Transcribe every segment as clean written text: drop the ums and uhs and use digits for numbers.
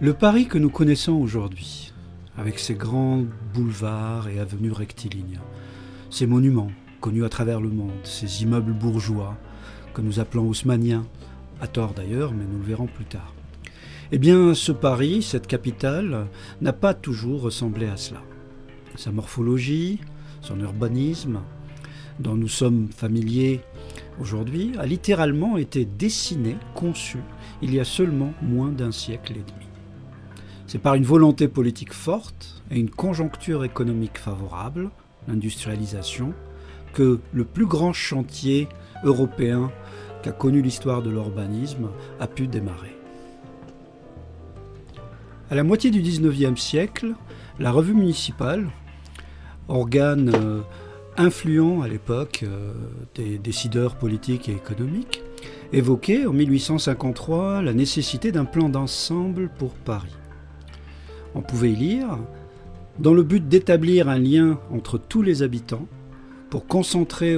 Le Paris que nous connaissons aujourd'hui, avec ses grands boulevards et avenues rectilignes, ses monuments connus à travers le monde, ses immeubles bourgeois, que nous appelons haussmanniens, à tort d'ailleurs, mais nous le verrons plus tard. Eh bien, ce Paris, cette capitale, n'a pas toujours ressemblé à cela. Sa morphologie, son urbanisme, dont nous sommes familiers aujourd'hui, a littéralement été dessiné, conçu, il y a seulement moins d'un siècle et demi. C'est par une volonté politique forte et une conjoncture économique favorable, l'industrialisation, que le plus grand chantier européen qu'a connu l'histoire de l'urbanisme a pu démarrer. À la moitié du XIXe siècle, la revue municipale, organe influent à l'époque des décideurs politiques et économiques, évoquait en 1853 la nécessité d'un plan d'ensemble pour Paris. On pouvait y lire « Dans le but d'établir un lien entre tous les habitants, pour concentrer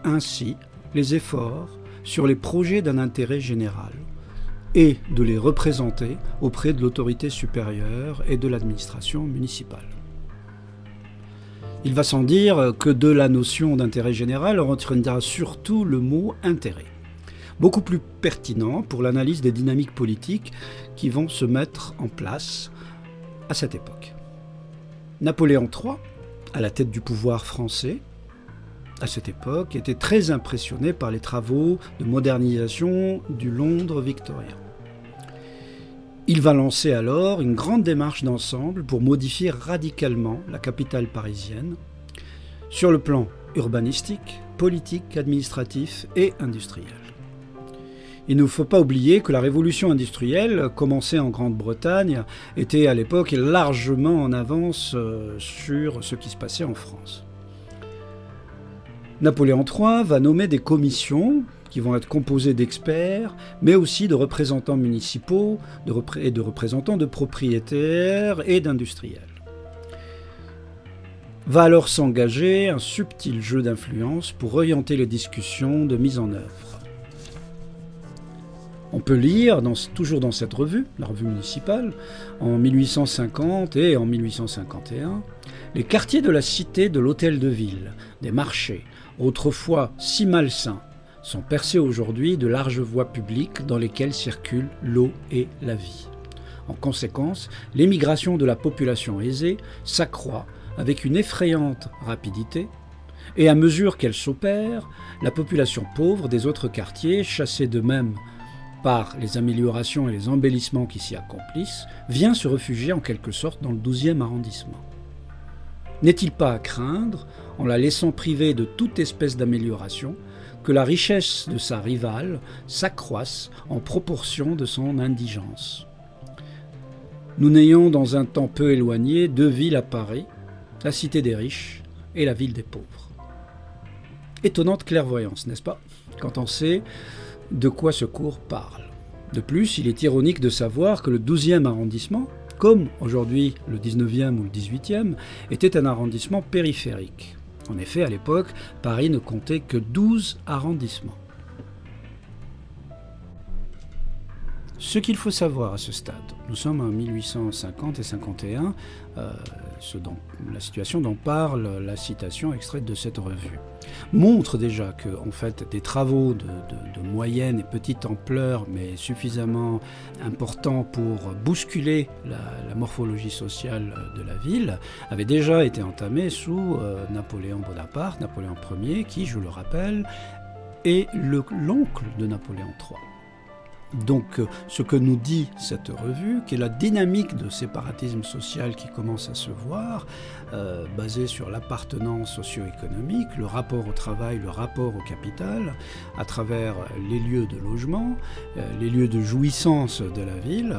ainsi les efforts sur les projets d'un intérêt général et de les représenter auprès de l'autorité supérieure et de l'administration municipale. » Il va sans dire que de la notion d'intérêt général, on retiendra surtout le mot « intérêt », beaucoup plus pertinent pour l'analyse des dynamiques politiques qui vont se mettre en place à cette époque. Napoléon III, à la tête du pouvoir français, à cette époque, était très impressionné par les travaux de modernisation du Londres victorien. Il va lancer alors une grande démarche d'ensemble pour modifier radicalement la capitale parisienne sur le plan urbanistique, politique, administratif et industriel. Il ne faut pas oublier que la révolution industrielle, commencée en Grande-Bretagne, était à l'époque largement en avance sur ce qui se passait en France. Napoléon III va nommer des commissions qui vont être composées d'experts, mais aussi de représentants municipaux et de représentants de propriétaires et d'industriels. Va alors s'engager un subtil jeu d'influence pour orienter les discussions de mise en œuvre. On peut lire, toujours dans cette revue, la revue municipale, en 1850 et en 1851, les quartiers de la cité de l'hôtel de ville, des marchés, autrefois si malsains, sont percés aujourd'hui de larges voies publiques dans lesquelles circulent l'eau et la vie. En conséquence, l'émigration de la population aisée s'accroît avec une effrayante rapidité, et à mesure qu'elle s'opère, la population pauvre des autres quartiers, chassée d'eux-mêmes par les améliorations et les embellissements qui s'y accomplissent, vient se réfugier en quelque sorte dans le 12e arrondissement. N'est-il pas à craindre, en la laissant privée de toute espèce d'amélioration, que la richesse de sa rivale s'accroisse en proportion de son indigence? Nous n'ayons dans un temps peu éloigné deux villes à Paris, la cité des riches et la ville des pauvres. Étonnante clairvoyance, n'est-ce pas, quand on sait de quoi ce cours parle. De plus, il est ironique de savoir que le 12e arrondissement, comme aujourd'hui le 19e ou le 18e, était un arrondissement périphérique. En effet, à l'époque, Paris ne comptait que 12 arrondissements. Ce qu'il faut savoir à ce stade, nous sommes en 1850 et 51, la situation dont parle la citation extraite de cette revue, montre déjà que, en fait, des travaux de moyenne et petite ampleur, mais suffisamment importants pour bousculer la morphologie sociale de la ville, avaient déjà été entamés sous Napoléon Bonaparte, Napoléon Ier, qui, je le rappelle, est l'oncle de Napoléon III. Donc, ce que nous dit cette revue, qui est la dynamique de séparatisme social qui commence à se voir, basée sur l'appartenance socio-économique, le rapport au travail, le rapport au capital, à travers les lieux de logement, les lieux de jouissance de la ville,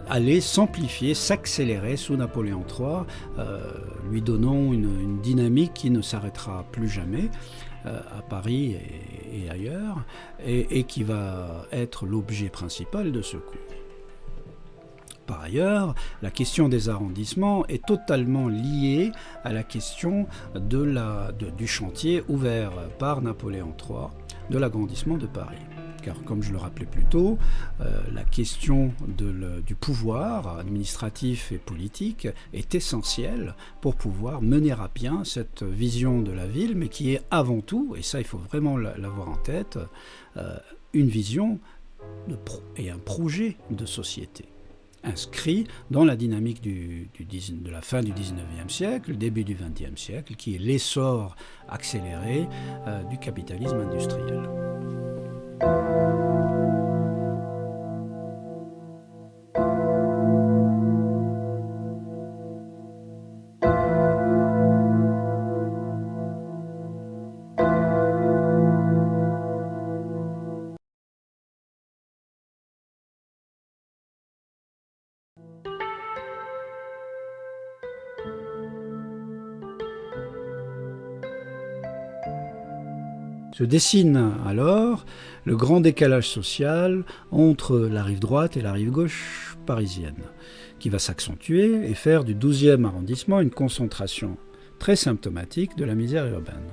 allait s'amplifier, s'accélérer sous Napoléon III, lui donnant une dynamique qui ne s'arrêtera plus jamais, à Paris et ailleurs, et qui va être l'objet principal de ce cours. Par ailleurs, la question des arrondissements est totalement liée à la question du chantier ouvert par Napoléon III de l'agrandissement de Paris. car comme je le rappelais plus tôt, la question du pouvoir administratif et politique est essentielle pour pouvoir mener à bien cette vision de la ville, mais qui est avant tout, et ça il faut vraiment l'avoir en tête, une vision et un projet de société inscrit dans la dynamique de la fin du 19e siècle, début du 20e siècle, qui est l'essor accéléré du capitalisme industriel. Se dessine alors le grand décalage social entre la rive droite et la rive gauche parisienne, qui va s'accentuer et faire du 12e arrondissement une concentration très symptomatique de la misère urbaine.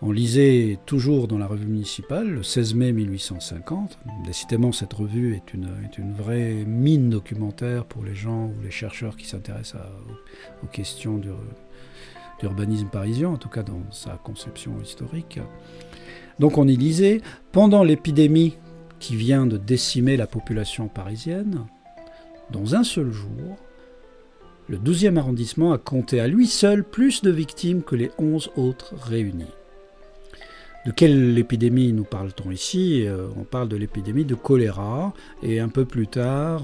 On lisait toujours dans la revue municipale, le 16 mai 1850, décidément cette revue est une vraie mine documentaire pour les gens ou les chercheurs qui s'intéressent aux questions d'urbanisme parisien, en tout cas dans sa conception historique. Donc on y lisait, pendant l'épidémie qui vient de décimer la population parisienne, dans un seul jour, le 12e arrondissement a compté à lui seul plus de victimes que les 11 autres réunis. De quelle épidémie nous parle-t-on ici ? On parle de l'épidémie de choléra, et un peu plus tard,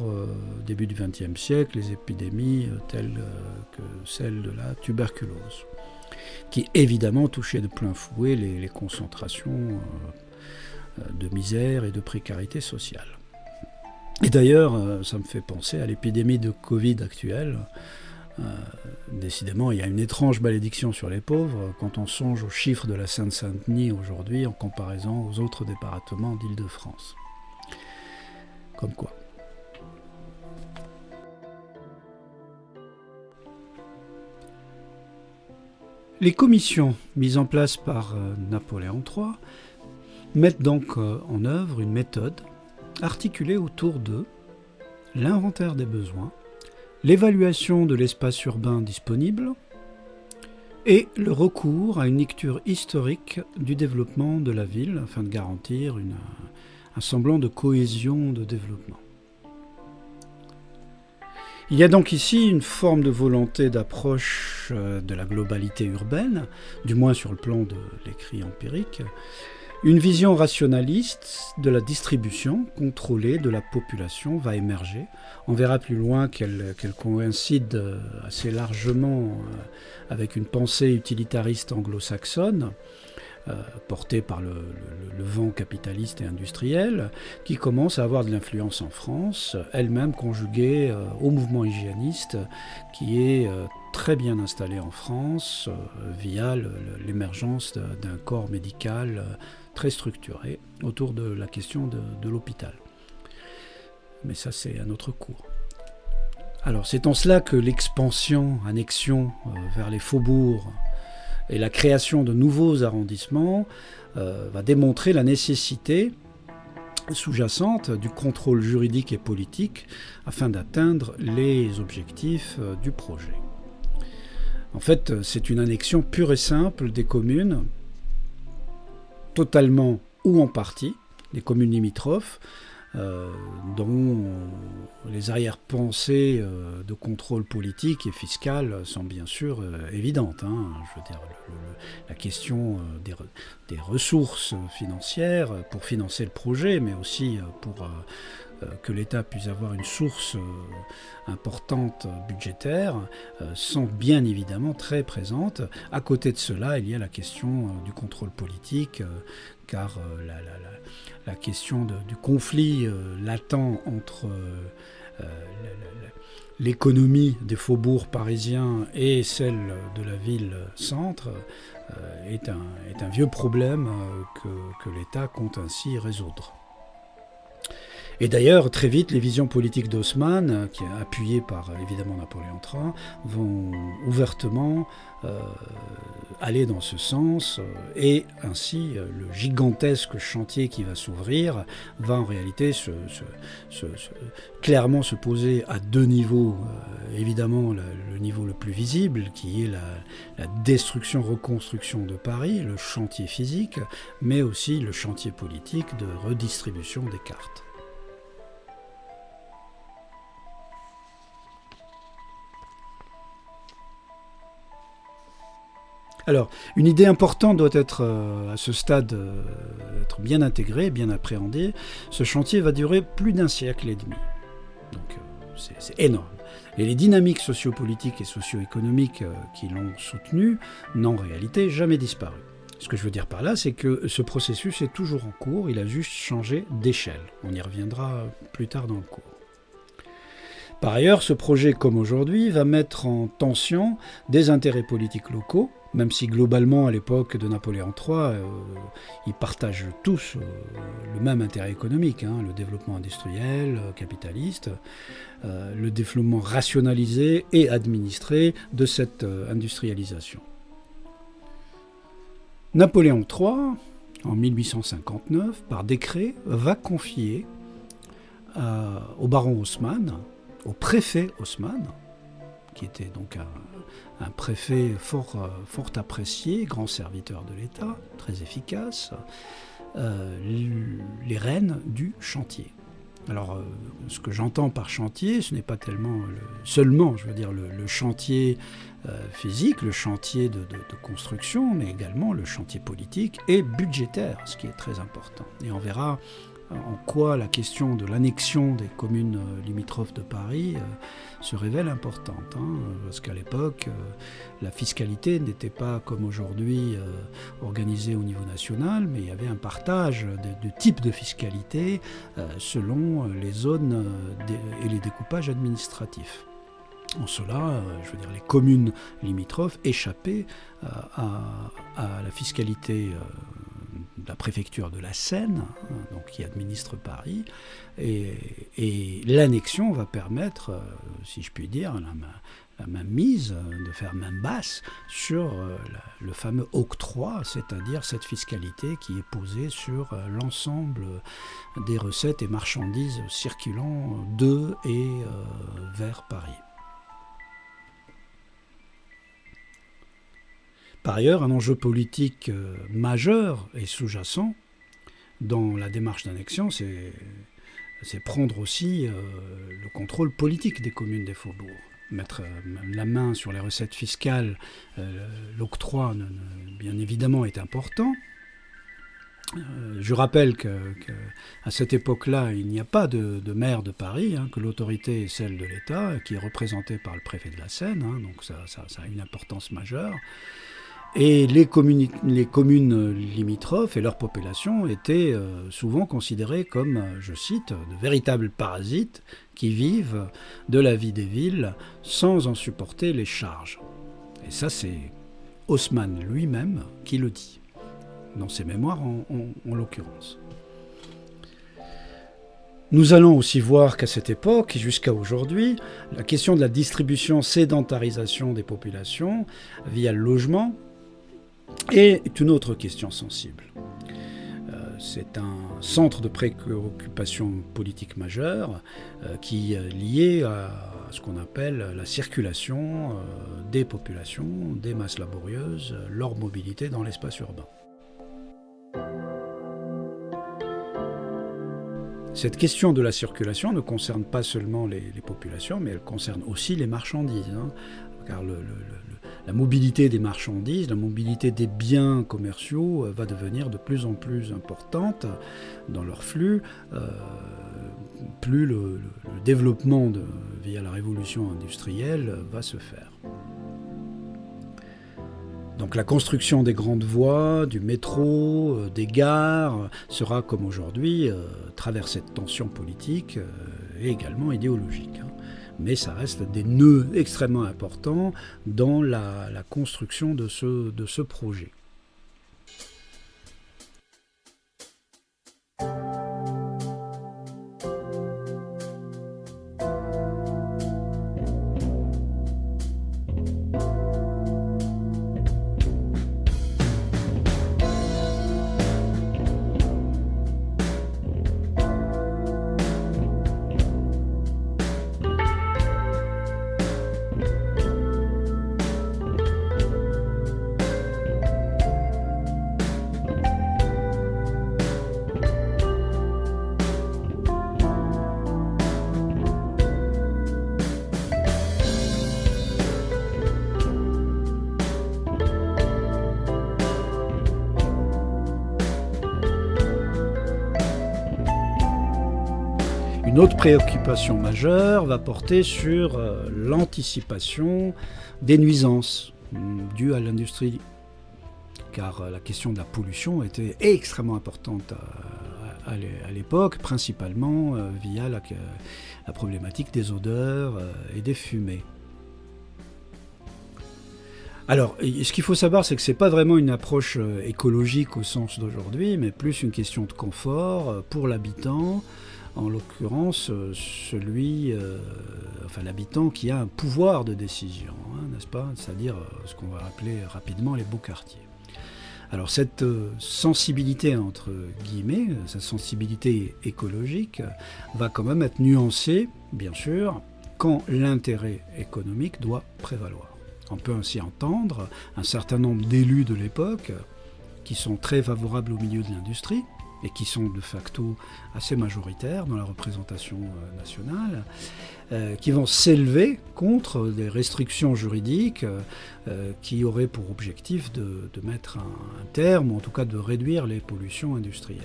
début du XXe siècle, les épidémies telles que celle de la tuberculose, qui évidemment touchait de plein fouet les concentrations de misère et de précarité sociale. Et d'ailleurs, ça me fait penser à l'épidémie de Covid actuelle. Décidément, il y a une étrange malédiction sur les pauvres quand on songe aux chiffres de la Seine-Saint-Denis aujourd'hui en comparaison aux autres départements d'Île-de-France. Comme quoi. Les commissions mises en place par Napoléon III mettent donc en œuvre une méthode articulée autour de l'inventaire des besoins, l'évaluation de l'espace urbain disponible et le recours à une lecture historique du développement de la ville afin de garantir un semblant de cohésion de développement. Il y a donc ici une forme de volonté d'approche de la globalité urbaine, du moins sur le plan de l'écrit empirique, une vision rationaliste de la distribution contrôlée de la population va émerger. On verra plus loin qu'elle coïncide assez largement avec une pensée utilitariste anglo-saxonne, portée par le vent capitaliste et industriel, qui commence à avoir de l'influence en France, elle-même conjuguée au mouvement hygiéniste, qui est très bien installé en France via l'émergence d'un corps médical très structuré autour de la question de l'hôpital. Mais ça, c'est un autre cours. Alors, c'est en cela que annexion vers les faubourgs et la création de nouveaux arrondissements va démontrer la nécessité sous-jacente du contrôle juridique et politique afin d'atteindre les objectifs du projet. En fait, c'est une annexion pure et simple des communes, totalement ou en partie, des communes limitrophes, dont les arrière-pensées de contrôle politique et fiscal sont bien sûr évidentes. Je veux dire, la question des ressources financières pour financer le projet, mais aussi pour que l'État puisse avoir une source importante budgétaire, sont bien évidemment très présentes. À côté de cela, il y a la question du contrôle politique, car la question du conflit latent entre l'économie des faubourgs parisiens et celle de la ville-centre est un vieux problème que l'État compte ainsi résoudre. Et d'ailleurs, très vite, les visions politiques d'Haussmann, qui est appuyées par évidemment Napoléon III, vont ouvertement aller dans ce sens, et ainsi le gigantesque chantier qui va s'ouvrir va en réalité clairement se poser à deux niveaux. Évidemment, le niveau le plus visible, qui est la destruction-reconstruction de Paris, le chantier physique, mais aussi le chantier politique de redistribution des cartes. Alors, une idée importante doit être, à ce stade, être bien intégrée, bien appréhendée. Ce chantier va durer plus d'un siècle et demi. Donc, c'est énorme. Et les dynamiques sociopolitiques et socio-économiques qui l'ont soutenu n'ont en réalité jamais disparu. Ce que je veux dire par là, c'est que ce processus est toujours en cours, il a juste changé d'échelle. On y reviendra plus tard dans le cours. Par ailleurs, ce projet, comme aujourd'hui, va mettre en tension des intérêts politiques locaux, même si globalement, à l'époque de Napoléon III, ils partagent tous le même intérêt économique, le développement industriel, capitaliste, le développement rationalisé et administré de cette industrialisation. Napoléon III, en 1859, par décret, va confier au baron Haussmann, au préfet Haussmann, qui était donc un préfet fort apprécié, grand serviteur de l'État, très efficace, les rênes du chantier. Alors, ce que j'entends par chantier, ce n'est pas tellement seulement, le chantier physique, le chantier de construction, mais également le chantier politique et budgétaire, ce qui est très important. Et on verra en quoi la question de l'annexion des communes limitrophes de Paris se révèle importante, parce qu'à l'époque, la fiscalité n'était pas comme aujourd'hui organisée au niveau national, mais il y avait un partage de types de fiscalité selon les zones et les découpages administratifs. En cela, les communes limitrophes échappaient à la fiscalité de la préfecture de la Seine, donc qui administre Paris, et l'annexion va permettre, si je puis dire, la mainmise, de faire main basse sur le fameux octroi, c'est-à-dire cette fiscalité qui est posée sur l'ensemble des recettes et marchandises circulant de et vers Paris. Par ailleurs, un enjeu politique majeur et sous-jacent dans la démarche d'annexion, c'est prendre aussi le contrôle politique des communes des faubourgs. Mettre la main sur les recettes fiscales, l'octroi, bien évidemment, est important. Je rappelle qu'à cette époque-là, il n'y a pas de maire de Paris, que l'autorité est celle de l'État, qui est représentée par le préfet de la Seine, donc ça a une importance majeure. Et les communes limitrophes et leur population étaient souvent considérées comme, je cite, de véritables parasites qui vivent de la vie des villes sans en supporter les charges. Et ça, c'est Haussmann lui-même qui le dit, dans ses mémoires en l'occurrence. Nous allons aussi voir qu'à cette époque, et jusqu'à aujourd'hui, la question de la distribution-sédentarisation des populations via le logement est une autre question sensible. C'est un centre de préoccupation politique majeure qui est lié à ce qu'on appelle la circulation des populations, des masses laborieuses, leur mobilité dans l'espace urbain. Cette question de la circulation ne concerne pas seulement les populations, mais elle concerne aussi les marchandises, car la mobilité des marchandises, la mobilité des biens commerciaux va devenir de plus en plus importante dans leur flux, plus le développement via la révolution industrielle va se faire. Donc la construction des grandes voies, du métro, des gares sera comme aujourd'hui traversée de tensions politiques et également idéologiques. Mais ça reste des nœuds extrêmement importants dans la construction de ce projet. Une autre préoccupation majeure va porter sur l'anticipation des nuisances dues à l'industrie, car la question de la pollution était extrêmement importante à l'époque, principalement via la problématique des odeurs et des fumées. Alors, ce qu'il faut savoir, c'est que ce n'est pas vraiment une approche écologique au sens d'aujourd'hui, mais plus une question de confort pour l'habitant, en l'occurrence l'habitant qui a un pouvoir de décision, n'est-ce pas ? C'est-à-dire ce qu'on va appeler rapidement les beaux quartiers. Alors cette sensibilité, entre guillemets, cette sensibilité écologique, va quand même être nuancée, bien sûr, quand l'intérêt économique doit prévaloir. On peut ainsi entendre un certain nombre d'élus de l'époque qui sont très favorables au milieu de l'industrie et qui sont de facto assez majoritaires dans la représentation nationale, qui vont s'élever contre des restrictions juridiques qui auraient pour objectif de mettre un terme, ou en tout cas de réduire les pollutions industrielles.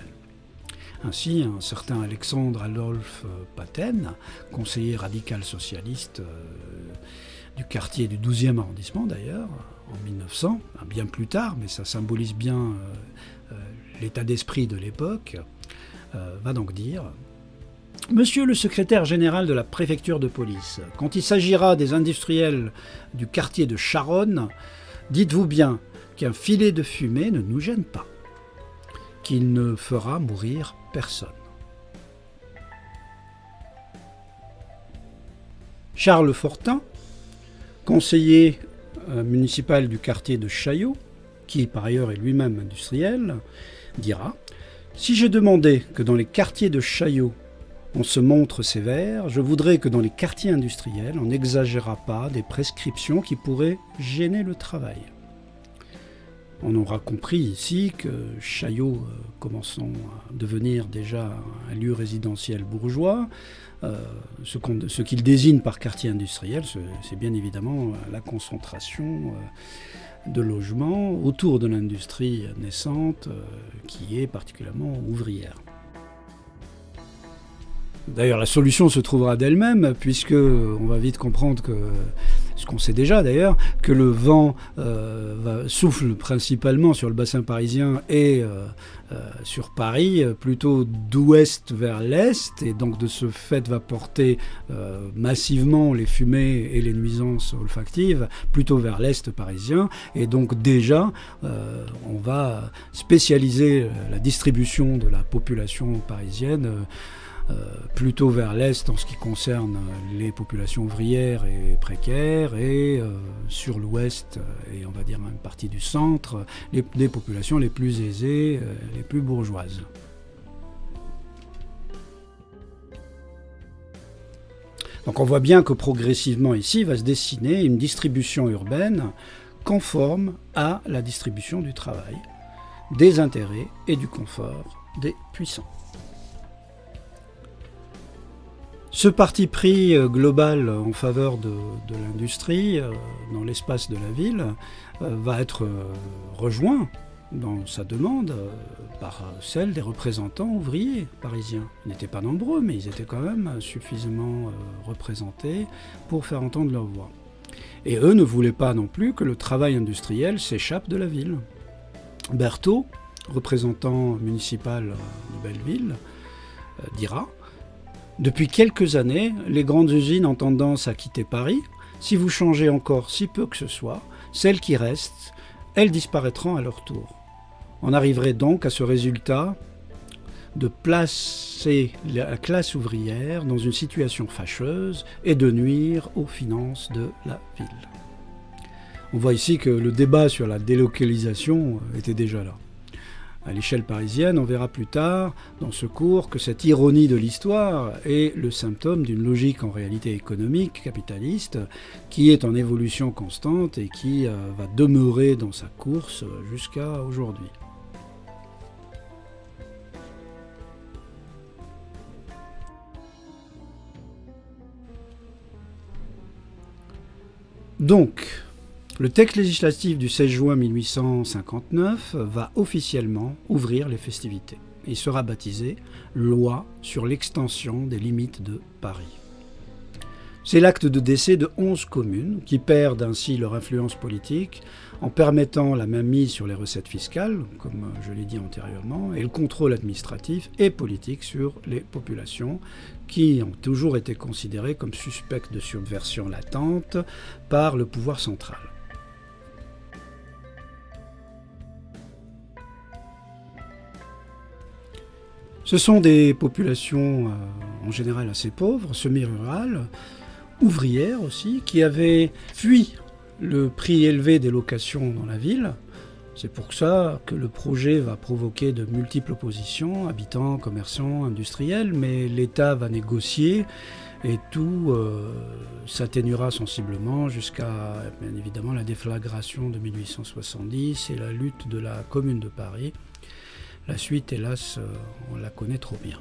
Ainsi, un certain Alexandre Adolphe Paten, conseiller radical socialiste du quartier du 12e arrondissement d'ailleurs, en 1900, bien plus tard, mais ça symbolise bien l'état d'esprit de l'époque, va donc dire « Monsieur le secrétaire général de la préfecture de police, quand il s'agira des industriels du quartier de Charonne, dites-vous bien qu'un filet de fumée ne nous gêne pas, qu'il ne fera mourir personne. » Charles Fortin, conseiller municipal du quartier de Chaillot, qui par ailleurs est lui-même industriel, dira « Si j'ai demandé que dans les quartiers de Chaillot on se montre sévère, je voudrais que dans les quartiers industriels on n'exagérât pas des prescriptions qui pourraient gêner le travail. » On aura compris ici que Chaillot, commençant à devenir déjà un lieu résidentiel bourgeois, ce qu'il désigne par quartier industriel, c'est bien évidemment la concentration de logements autour de l'industrie naissante qui est particulièrement ouvrière. D'ailleurs, la solution se trouvera d'elle-même, puisque on va vite comprendre que, ce qu'on sait déjà d'ailleurs, que le vent souffle principalement sur le bassin parisien et sur Paris, plutôt d'ouest vers l'est, et donc de ce fait va porter massivement les fumées et les nuisances olfactives plutôt vers l'est parisien, et donc déjà on va spécialiser la distribution de la population parisienne plutôt vers l'est en ce qui concerne les populations ouvrières et précaires, et sur l'ouest et on va dire une partie du centre, les populations les plus aisées, les plus bourgeoises. Donc on voit bien que progressivement ici va se dessiner une distribution urbaine conforme à la distribution du travail, des intérêts et du confort des puissants. Ce parti pris global en faveur de l'industrie dans l'espace de la ville va être rejoint dans sa demande par celle des représentants ouvriers parisiens. Ils n'étaient pas nombreux, mais ils étaient quand même suffisamment représentés pour faire entendre leur voix. Et eux ne voulaient pas non plus que le travail industriel s'échappe de la ville. Berthaud, représentant municipal de Belleville, dira « Depuis quelques années, les grandes usines ont tendance à quitter Paris. Si vous changez encore si peu que ce soit, celles qui restent, elles disparaîtront à leur tour. On arriverait donc à ce résultat de placer la classe ouvrière dans une situation fâcheuse et de nuire aux finances de la ville. » On voit ici que le débat sur la délocalisation était déjà là. À l'échelle parisienne, on verra plus tard dans ce cours que cette ironie de l'histoire est le symptôme d'une logique en réalité économique, capitaliste, qui est en évolution constante et qui va demeurer dans sa course jusqu'à aujourd'hui. Donc, le texte législatif du 16 juin 1859 va officiellement ouvrir les festivités. il sera baptisé « Loi sur l'extension des limites de Paris ». C'est l'acte de décès de 11 communes qui perdent ainsi leur influence politique en permettant la mainmise sur les recettes fiscales, comme je l'ai dit antérieurement, et le contrôle administratif et politique sur les populations qui ont toujours été considérées comme suspectes de subversion latente par le pouvoir central. Ce sont des populations en général assez pauvres, semi-rurales, ouvrières aussi, qui avaient fui le prix élevé des locations dans la ville. C'est pour ça que le projet va provoquer de multiples oppositions, habitants, commerçants, industriels, mais l'État va négocier et tout s'atténuera sensiblement jusqu'à, bien évidemment, la déflagration de 1870 et la lutte de la Commune de Paris. La suite, hélas, on la connaît trop bien.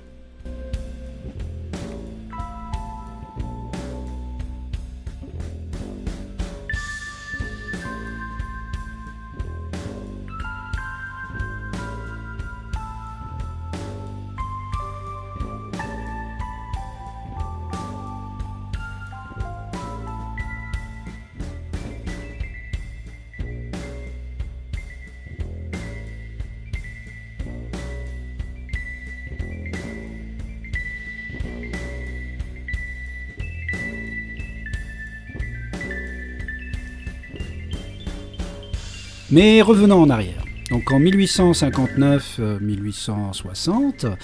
Mais revenons en arrière. Donc en 1859-1860,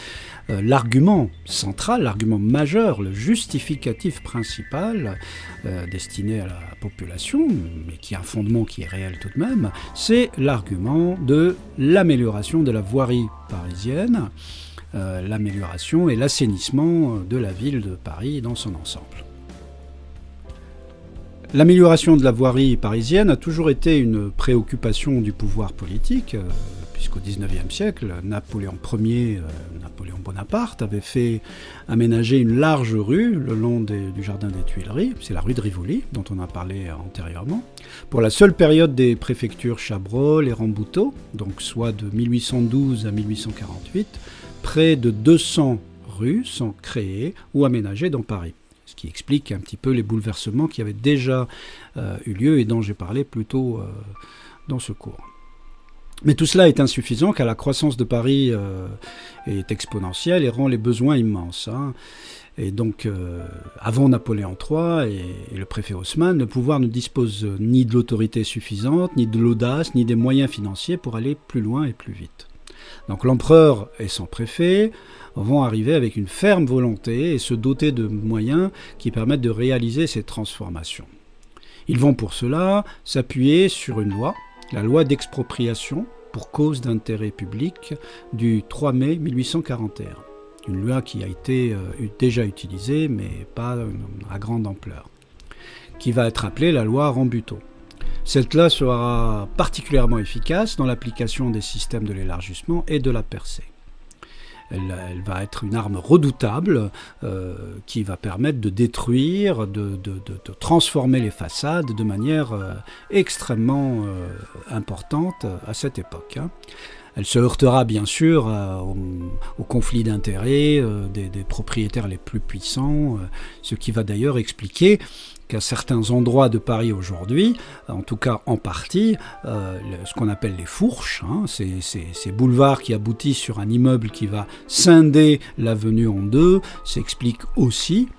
l'argument central, l'argument majeur, le justificatif principal destiné à la population, mais qui a un fondement qui est réel tout de même, c'est l'argument de l'amélioration de la voirie parisienne, l'amélioration et l'assainissement de la ville de Paris dans son ensemble. L'amélioration de la voirie parisienne a toujours été une préoccupation du pouvoir politique, puisqu'au XIXe siècle, Napoléon Bonaparte avait fait aménager une large rue le long du jardin des Tuileries, c'est la rue de Rivoli, dont on a parlé antérieurement, pour la seule période des préfectures Chabrol et Rambuteau, donc soit de 1812 à 1848, près de 200 rues sont créées ou aménagées dans Paris. Ce qui explique un petit peu les bouleversements qui avaient déjà eu lieu et dont j'ai parlé plus tôt dans ce cours. Mais tout cela est insuffisant car la croissance de Paris est exponentielle et rend les besoins immenses. Et donc, avant Napoléon III et le préfet Haussmann, le pouvoir ne dispose ni de l'autorité suffisante, ni de l'audace, ni des moyens financiers pour aller plus loin et plus vite. Donc l'empereur et son préfet vont arriver avec une ferme volonté et se doter de moyens qui permettent de réaliser ces transformations. Ils vont pour cela s'appuyer sur une loi, la loi d'expropriation pour cause d'intérêt public du 3 mai 1841. Une loi qui a été déjà utilisée, mais pas à grande ampleur, qui va être appelée la loi Rambuteau. Cette loi sera particulièrement efficace dans l'application des systèmes de l'élargissement et de la percée. Elle va être une arme redoutable qui va permettre de détruire, de transformer les façades de manière extrêmement importante à cette époque. Elle se heurtera bien sûr au conflit d'intérêts des propriétaires les plus puissants, ce qui va d'ailleurs expliquer qu'à certains endroits de Paris aujourd'hui, en tout cas en partie, ce qu'on appelle les fourches, ces boulevards qui aboutissent sur un immeuble qui va scinder l'avenue en deux, s'explique aussi,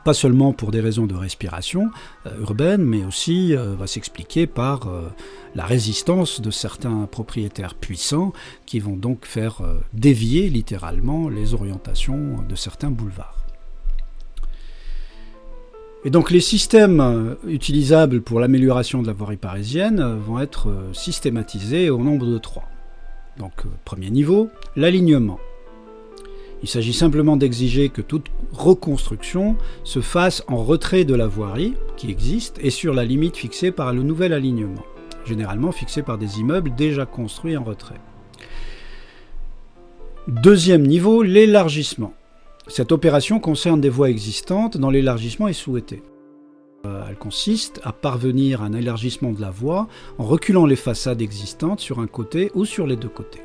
pas seulement pour des raisons de respiration urbaine, mais aussi va s'expliquer par la résistance de certains propriétaires puissants qui vont donc faire dévier littéralement les orientations de certains boulevards. Et donc les systèmes utilisables pour l'amélioration de la voirie parisienne vont être systématisés au nombre de 3. Donc premier niveau, l'alignement. Il s'agit simplement d'exiger que toute reconstruction se fasse en retrait de la voirie qui existe et sur la limite fixée par le nouvel alignement, généralement fixé par des immeubles déjà construits en retrait. Deuxième niveau, l'élargissement. Cette opération concerne des voies existantes dont l'élargissement est souhaité. Elle consiste à parvenir à un élargissement de la voie en reculant les façades existantes sur un côté ou sur les deux côtés.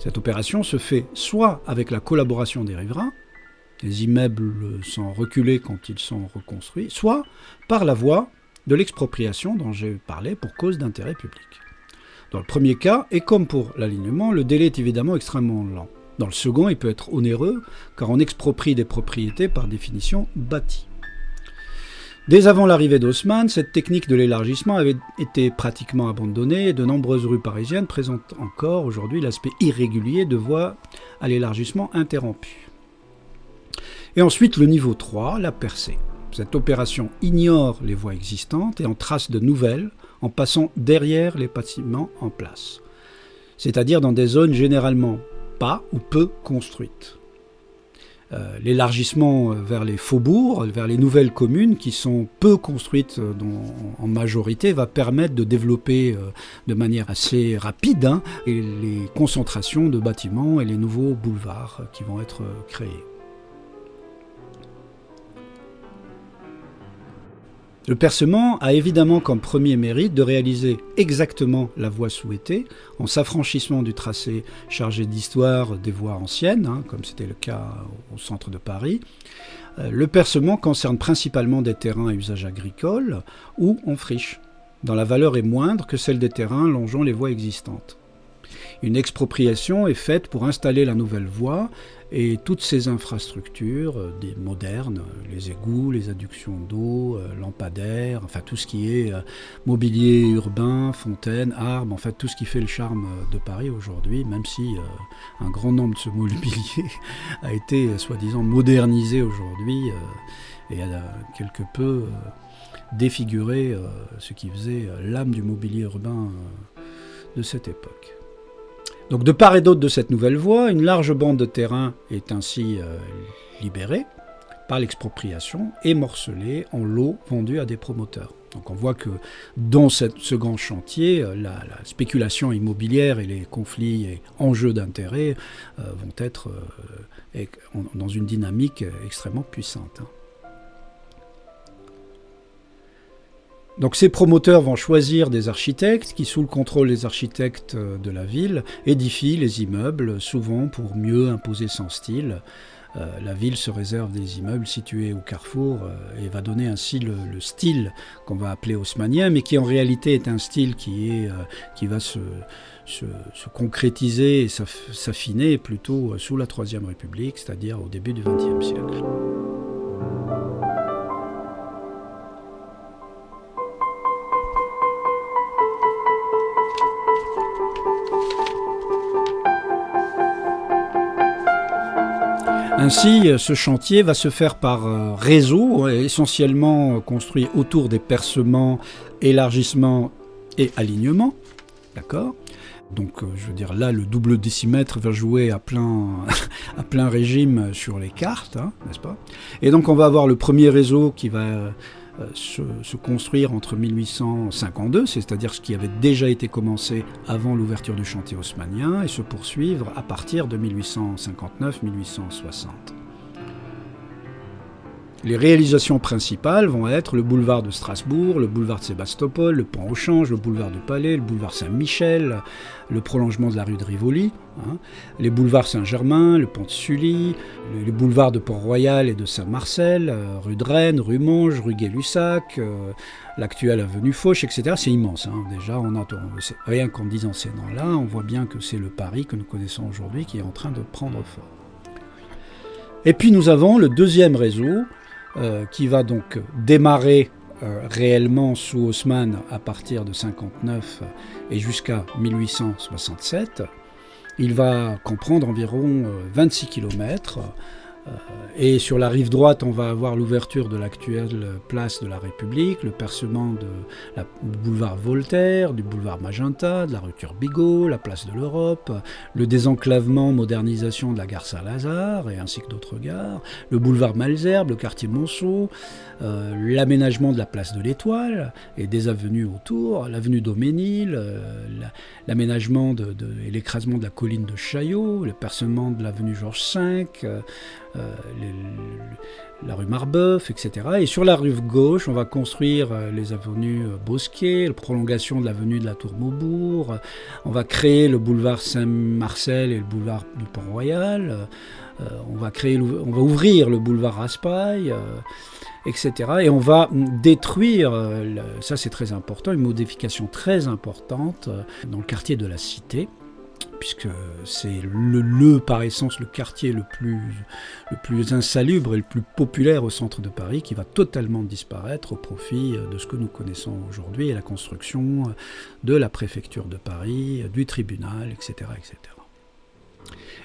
Cette opération se fait soit avec la collaboration des riverains, les immeubles sont reculés quand ils sont reconstruits, soit par la voie de l'expropriation dont j'ai parlé pour cause d'intérêt public. Dans le premier cas, et comme pour l'alignement, le délai est évidemment extrêmement lent. Dans le second, il peut être onéreux, car on exproprie des propriétés par définition bâties. Dès avant l'arrivée d'Haussmann, cette technique de l'élargissement avait été pratiquement abandonnée et de nombreuses rues parisiennes présentent encore aujourd'hui l'aspect irrégulier de voies à l'élargissement interrompu. Et ensuite, le niveau 3, la percée. Cette opération ignore les voies existantes et en trace de nouvelles en passant derrière les bâtiments en place, c'est-à-dire dans des zones généralement pas ou peu construites. L'élargissement vers les faubourgs, vers les nouvelles communes qui sont peu construites en majorité, va permettre de développer de manière assez rapide les concentrations de bâtiments et les nouveaux boulevards qui vont être créés. Le percement a évidemment comme premier mérite de réaliser exactement la voie souhaitée, en s'affranchissement du tracé chargé d'histoire des voies anciennes, comme c'était le cas au centre de Paris. Le percement concerne principalement des terrains à usage agricole ou en friche, dont la valeur est moindre que celle des terrains longeant les voies existantes. Une expropriation est faite pour installer la nouvelle voie et toutes ces infrastructures des modernes, les égouts, les adductions d'eau, lampadaires, enfin tout ce qui est mobilier urbain, fontaines, arbres, enfin tout ce qui fait le charme de Paris aujourd'hui, même si un grand nombre de ce mobilier a été soi-disant modernisé aujourd'hui et a quelque peu défiguré ce qui faisait l'âme du mobilier urbain de cette époque. Donc de part et d'autre de cette nouvelle voie, une large bande de terrain est ainsi libérée par l'expropriation et morcelée en lots vendus à des promoteurs. Donc on voit que dans ce grand chantier, la spéculation immobilière et les conflits et enjeux d'intérêt vont être dans une dynamique extrêmement puissante. Donc ces promoteurs vont choisir des architectes qui, sous le contrôle des architectes de la ville, édifient les immeubles, souvent pour mieux imposer son style. La ville se réserve des immeubles situés au carrefour et va donner ainsi le style qu'on va appeler haussmannien, mais qui en réalité est un style qui va se concrétiser et s'affiner plutôt sous la Troisième République, c'est-à-dire au début du XXe siècle. Ainsi, ce chantier va se faire par réseau, essentiellement construit autour des percements, élargissements et alignements. D'accord ? Donc, je veux dire, là, le double décimètre va jouer à plein régime sur les cartes, n'est-ce pas ? Et donc, on va avoir le premier réseau qui va se construire entre 1852, c'est-à-dire ce qui avait déjà été commencé avant l'ouverture du chantier haussmannien, et se poursuivre à partir de 1859-1860. Les réalisations principales vont être le boulevard de Strasbourg, le boulevard de Sébastopol, le pont au Change, le boulevard du Palais, le boulevard Saint-Michel, le prolongement de la rue de Rivoli, les boulevards Saint-Germain, le pont de Sully, les boulevards de Port-Royal et de Saint-Marcel, rue de Rennes, rue Monge, rue Gay-Lussac, l'actuelle avenue Foch, etc. C'est immense. Déjà, rien qu'en disant ces noms-là, on voit bien que c'est le Paris que nous connaissons aujourd'hui qui est en train de prendre forme. Et puis nous avons le deuxième réseau, qui va donc démarrer réellement sous Haussmann à partir de 1959 et jusqu'à 1867. Il va comprendre environ 26 km. Et sur la rive droite, on va avoir l'ouverture de l'actuelle place de la République, le percement du boulevard Voltaire, du boulevard Magenta, de la rue Turbigo, la place de l'Europe, le désenclavement, modernisation de la gare Saint-Lazare, et ainsi que d'autres gares, le boulevard Malesherbes, le quartier Monceau, l'aménagement de la place de l'Étoile et des avenues autour, l'avenue d'Auménil, l'aménagement et l'écrasement de la colline de Chaillot, le percement de l'avenue Georges V, la rue Marbeuf, etc. Et sur la rive gauche, on va construire les avenues Bosquet, la prolongation de l'avenue de la Tour-Maubourg. On va créer le boulevard Saint-Marcel et le boulevard du Pont-Royal. On va ouvrir le boulevard Raspail, etc. Et on va détruire, ça c'est très important, une modification très importante dans le quartier de la Cité, puisque c'est par essence le quartier le plus insalubre et le plus populaire au centre de Paris, qui va totalement disparaître au profit de ce que nous connaissons aujourd'hui et la construction de la préfecture de Paris, du tribunal, etc., etc.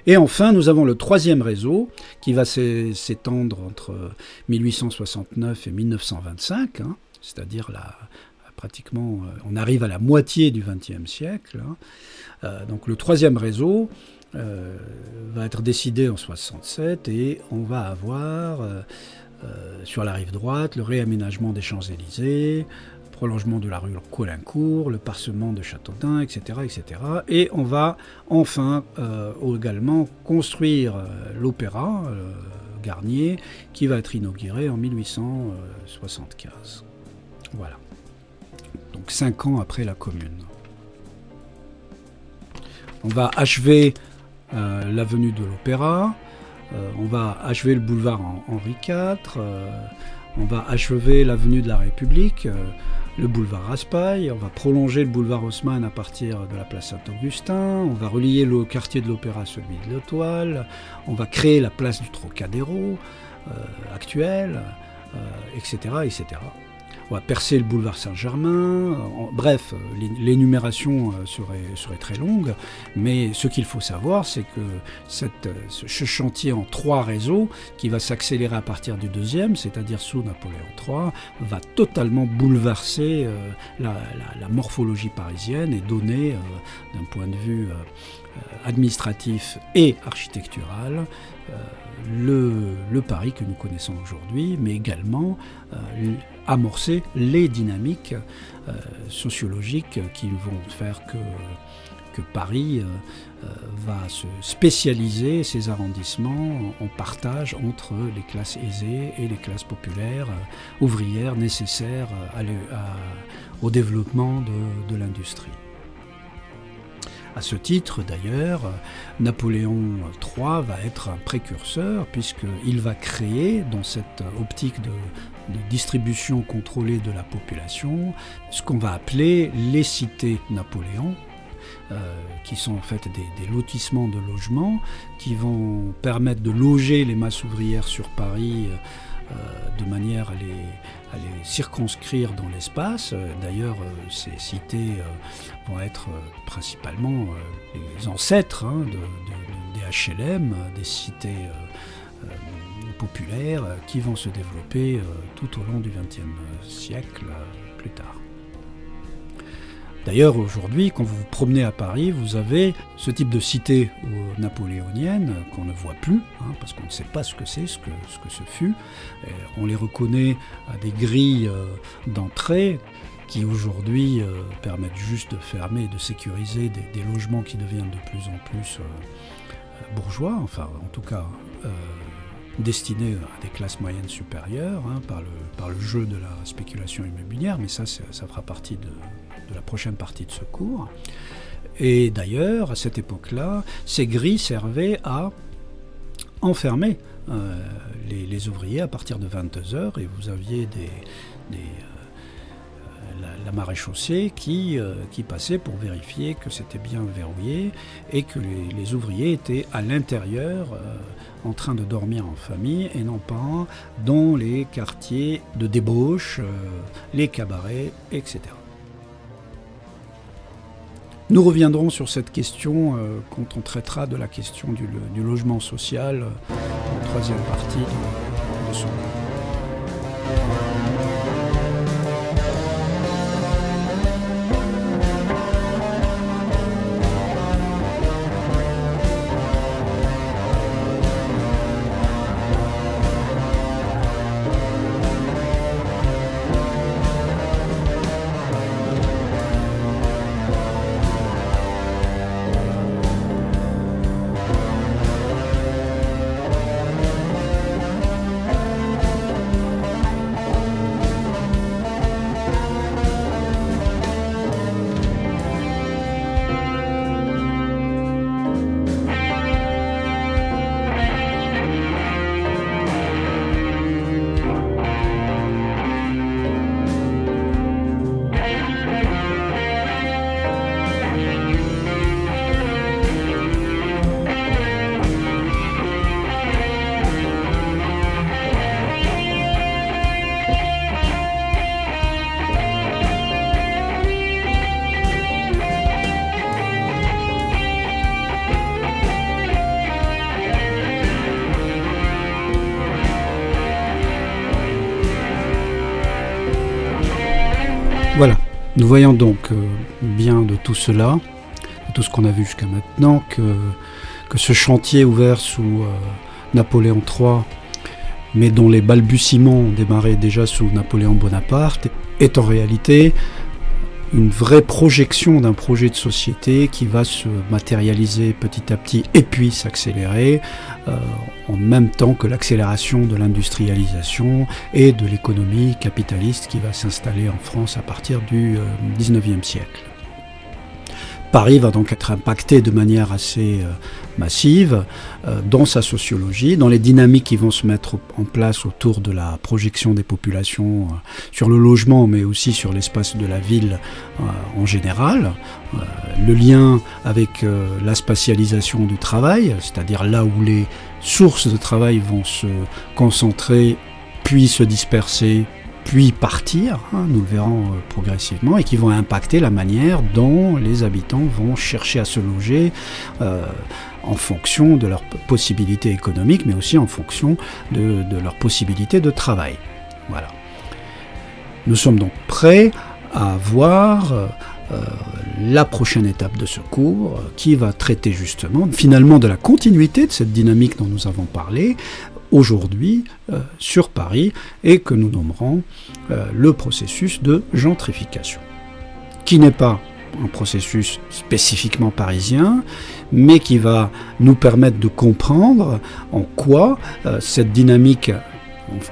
Et enfin, nous avons le troisième réseau qui va s'étendre entre 1869 et 1925, c'est-à-dire pratiquement, on arrive à la moitié du XXe siècle. Donc le troisième réseau va être décidé en 1967 et on va avoir sur la rive droite le réaménagement des Champs-Élysées, prolongement de la rue Caulaincourt, le parsement de Châteaudun, etc., etc. Et on va enfin également construire l'Opéra Garnier, qui va être inauguré en 1875. Voilà. Donc 5 ans après la Commune. On va achever l'avenue de l'Opéra, on va achever le boulevard Henri IV, on va achever l'avenue de la République, le boulevard Raspail, on va prolonger le boulevard Haussmann à partir de la place Saint-Augustin, on va relier le quartier de l'Opéra à celui de l'Étoile, on va créer la place du Trocadéro actuelle, etc., etc. On va percer le boulevard Saint-Germain. Bref, l'énumération serait très longue, mais ce qu'il faut savoir, c'est que ce chantier en 3 réseaux, qui va s'accélérer à partir du deuxième, c'est-à-dire sous Napoléon III, va totalement bouleverser la morphologie parisienne et donner, d'un point de vue administratif et architectural, le Paris que nous connaissons aujourd'hui, mais également amorcer les dynamiques sociologiques qui vont faire que Paris va se spécialiser ses arrondissements en partage entre les classes aisées et les classes populaires, ouvrières, nécessaires au développement de l'industrie. À ce titre, d'ailleurs, Napoléon III va être un précurseur, puisqu'il va créer, dans cette optique de distribution contrôlée de la population, ce qu'on va appeler les cités Napoléon, qui sont en fait des lotissements de logements qui vont permettre de loger les masses ouvrières sur Paris de manière à les circonscrire dans l'espace. D'ailleurs, ces cités vont être principalement les ancêtres des HLM, des cités populaires qui vont se développer tout au long du XXe siècle plus tard. D'ailleurs, aujourd'hui, quand vous vous promenez à Paris, vous avez ce type de cité napoléonienne qu'on ne voit plus, parce qu'on ne sait pas ce que c'est, ce que ce fut. Et on les reconnaît à des grilles d'entrée qui aujourd'hui permettent juste de fermer et de sécuriser des logements qui deviennent de plus en plus bourgeois, enfin en tout cas destinés à des classes moyennes supérieures, par le jeu de la spéculation immobilière, mais ça fera partie de la prochaine partie de ce cours. Et d'ailleurs, à cette époque-là, ces grilles servaient à enfermer les ouvriers à partir de 22h, et vous aviez la maréchaussée qui passait pour vérifier que c'était bien verrouillé et que les ouvriers étaient à l'intérieur en train de dormir en famille et non pas dans les quartiers de débauche, les cabarets, etc. Nous reviendrons sur cette question quand on traitera de la question du logement social en troisième partie de ce cours. Voilà, nous voyons donc bien de tout cela, de tout ce qu'on a vu jusqu'à maintenant, que ce chantier ouvert sous Napoléon III, mais dont les balbutiements ont démarré déjà sous Napoléon Bonaparte, est en réalité une vraie projection d'un projet de société qui va se matérialiser petit à petit et puis s'accélérer en même temps que l'accélération de l'industrialisation et de l'économie capitaliste qui va s'installer en France à partir du XIXe siècle. Paris va donc être impacté de manière assez massive dans sa sociologie, dans les dynamiques qui vont se mettre en place autour de la projection des populations sur le logement, mais aussi sur l'espace de la ville en général. Le lien avec la spatialisation du travail, c'est-à-dire là où les sources de travail vont se concentrer, puis se disperser, puis partir, nous le verrons progressivement, et qui vont impacter la manière dont les habitants vont chercher à se loger en fonction de leurs possibilités économiques, mais aussi en fonction de leurs possibilités de travail. Voilà. Nous sommes donc prêts à voir la prochaine étape de ce cours qui va traiter justement, finalement, de la continuité de cette dynamique dont nous avons parlé, aujourd'hui sur Paris, et que nous nommerons le processus de gentrification, qui n'est pas un processus spécifiquement parisien, mais qui va nous permettre de comprendre en quoi cette dynamique,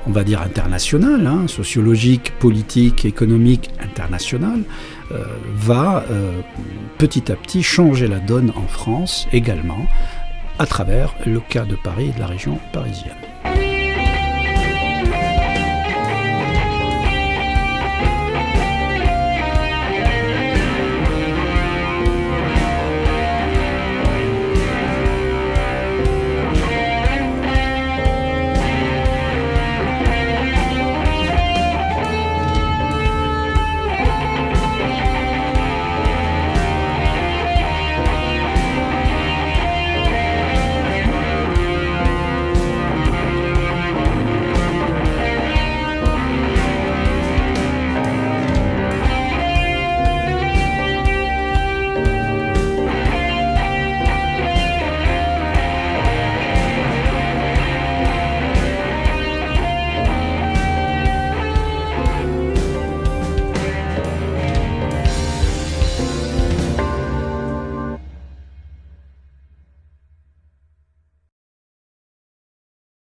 on va dire internationale, sociologique, politique, économique, internationale, va petit à petit changer la donne en France également, à travers le cas de Paris et de la région parisienne.